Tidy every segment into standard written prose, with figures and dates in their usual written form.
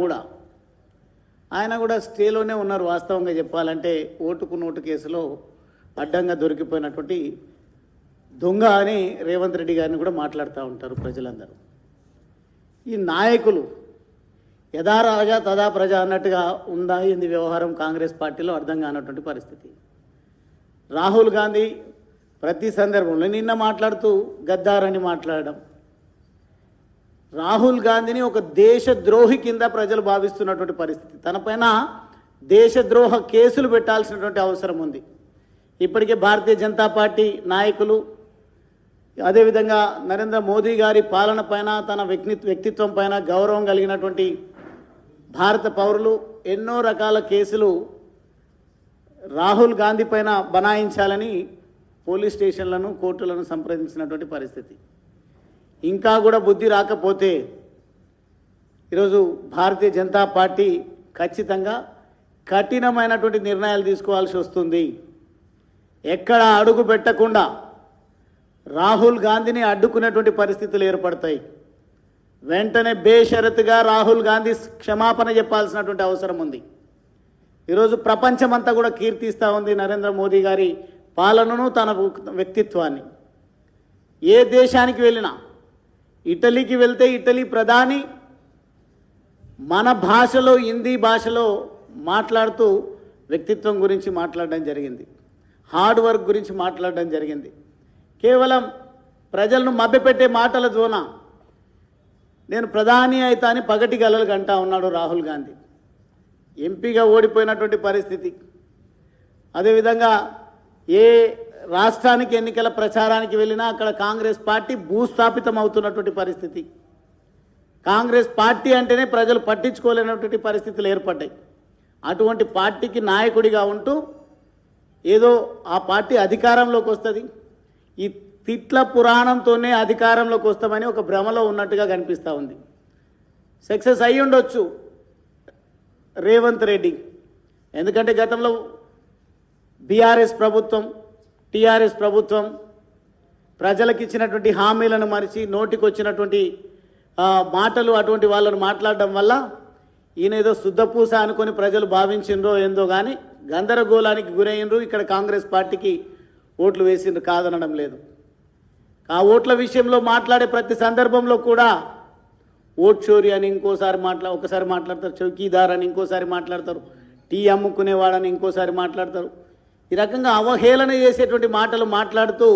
కూడా ఆయన కూడా స్టేలోనే ఉన్నారు. వాస్తవంగా చెప్పాలంటే ఓటుకు నోటు కేసులో అడ్డంగా దొరికిపోయినటువంటి దొంగ అని రేవంత్ రెడ్డి గారిని కూడా మాట్లాడుతూ ఉంటారు ప్రజలందరూ. ఈ నాయకులు యథా రాజా తదా ప్రజ అన్నట్టుగా ఉందా ఇది వ్యవహారం కాంగ్రెస్ పార్టీలో అర్థం కానటువంటి పరిస్థితి. రాహుల్ గాంధీ ప్రతి సందర్భంలో నిన్న మాట్లాడుతూ గద్దారని మాట్లాడడం, రాహుల్ గాంధీని ఒక దేశద్రోహి కింద ప్రజలు భావిస్తున్నటువంటి పరిస్థితి. తనపైన దేశద్రోహ కేసులు పెట్టాల్సినటువంటి అవసరం ఉంది. ఇప్పటికే భారతీయ జనతా పార్టీ నాయకులు అదేవిధంగా నరేంద్ర మోదీ గారి పాలన పైన తన వ్యక్తిత్వం పైన గౌరవం కలిగినటువంటి భారత పౌరులు ఎన్నో రకాల కేసులు రాహుల్ గాంధీ పైన బనాయించాలని పోలీస్ స్టేషన్లను కోర్టులను సంప్రదించినటువంటి పరిస్థితి. ఇంకా కూడా బుద్ధి రాకపోతే ఈరోజు భారతీయ జనతా పార్టీ ఖచ్చితంగా కఠినమైనటువంటి నిర్ణయాలు తీసుకోవాల్సి వస్తుంది. ఎక్కడ అడుగు పెట్టకుండా రాహుల్ గాంధీని అడ్డుకునేటువంటి పరిస్థితులు ఏర్పడతాయి. వెంటనే బేషరతుగా రాహుల్ గాంధీ క్షమాపణ చెప్పాల్సినటువంటి అవసరం ఉంది. ఈరోజు ప్రపంచమంతా కూడా కీర్తిస్తూ ఉంది నరేంద్ర మోదీ గారి పాలనను, తన వ్యక్తిత్వాన్ని. ఏ దేశానికి వెళ్ళినా, ఇటలీకి వెళ్తే ఇటలీ ప్రధాని మన భాషలో హిందీ భాషలో మాట్లాడుతూ వ్యక్తిత్వం గురించి మాట్లాడడం జరిగింది, హార్డ్ వర్క్ గురించి మాట్లాడడం జరిగింది. కేవలం ప్రజలను మభ్యపెట్టే మాటల ద్వారా నేను ప్రధాని అయితా అని పగటి గలలు అంటా ఉన్నాడు రాహుల్ గాంధీ. ఎంపీగా ఓడిపోయినటువంటి పరిస్థితి. అదేవిధంగా ఏ రాష్ట్రానికి ఎన్నికల ప్రచారానికి వెళ్ళినా అక్కడ కాంగ్రెస్ పార్టీ భూస్థాపితం అవుతున్నటువంటి పరిస్థితి. కాంగ్రెస్ పార్టీ అంటేనే ప్రజలు పట్టించుకోలేనటువంటి పరిస్థితులు ఏర్పడ్డాయి. అటువంటి పార్టీకి నాయకుడిగా ఉంటూ ఏదో ఆ పార్టీ అధికారంలోకి వస్తుంది, ఈ తిట్ల పురాణంతోనే అధికారంలోకి వస్తామని ఒక భ్రమలో ఉన్నట్టుగా కనిపిస్తూ ఉంది. సక్సెస్ అయ్యి ఉండొచ్చు రేవంత్ రెడ్డి, ఎందుకంటే గతంలో బీఆర్ఎస్ ప్రభుత్వం, టీఆర్ఎస్ ప్రభుత్వం ప్రజలకు ఇచ్చినటువంటి హామీలను మరిచి నోటికి వచ్చినటువంటి మాటలు అటువంటి వాళ్ళను మాట్లాడడం వల్ల ఈయన ఏదో శుద్ధపూస అనుకొని ప్రజలు భావించిండ్రో ఏందో కానీ గందరగోళానికి గురైనరు. ఇక్కడ కాంగ్రెస్ పార్టీకి ఓట్లు వేసిండ్రు, కాదనడం లేదు. ఆ ఓట్ల విషయంలో మాట్లాడే ప్రతి సందర్భంలో కూడా ఓట్ చోరీ అని ఇంకోసారి ఒకసారి మాట్లాడతారు, చౌకీదార్ అని ఇంకోసారి మాట్లాడతారు, టీ అమ్ముకునేవాడని ఇంకోసారి మాట్లాడతారు. ఈ రకంగా అవహేళన చేసేటువంటి మాటలు మాట్లాడుతూ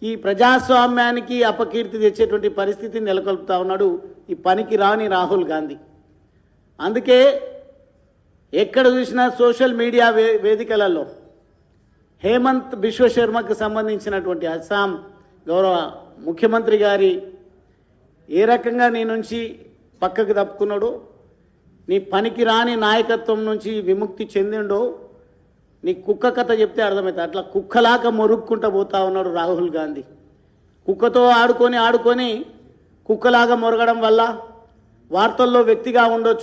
ఈ ప్రజాస్వామ్యానికి అపకీర్తి తెచ్చేటువంటి పరిస్థితిని నెలకొల్పుతా ఉన్నాడు ఈ పనికి రాని రాహుల్ గాంధీ. అందుకే ఎక్కడ చూసినా సోషల్ మీడియా వేదికలలో హేమంత్ బిశ్వ శర్మకు సంబంధించినటువంటి అస్సాం గౌరవ ముఖ్యమంత్రి గారి ఏ రకంగా నీ నుంచి పక్కకు తప్పుకున్నాడో, నీ పనికి రాని నాయకత్వం నుంచి విముక్తి చెందిండో నీ కుక్క కథ చెప్తే అర్థమవుతుంది. అట్లా కుక్కలాగా మొరుక్కుంటూ పోతా ఉన్నాడు రాహుల్ గాంధీ. కుక్కతో ఆడుకొని కుక్కలాగా మొరగడం వల్ల వార్తల్లో వ్యక్తిగా ఉండొచ్చు,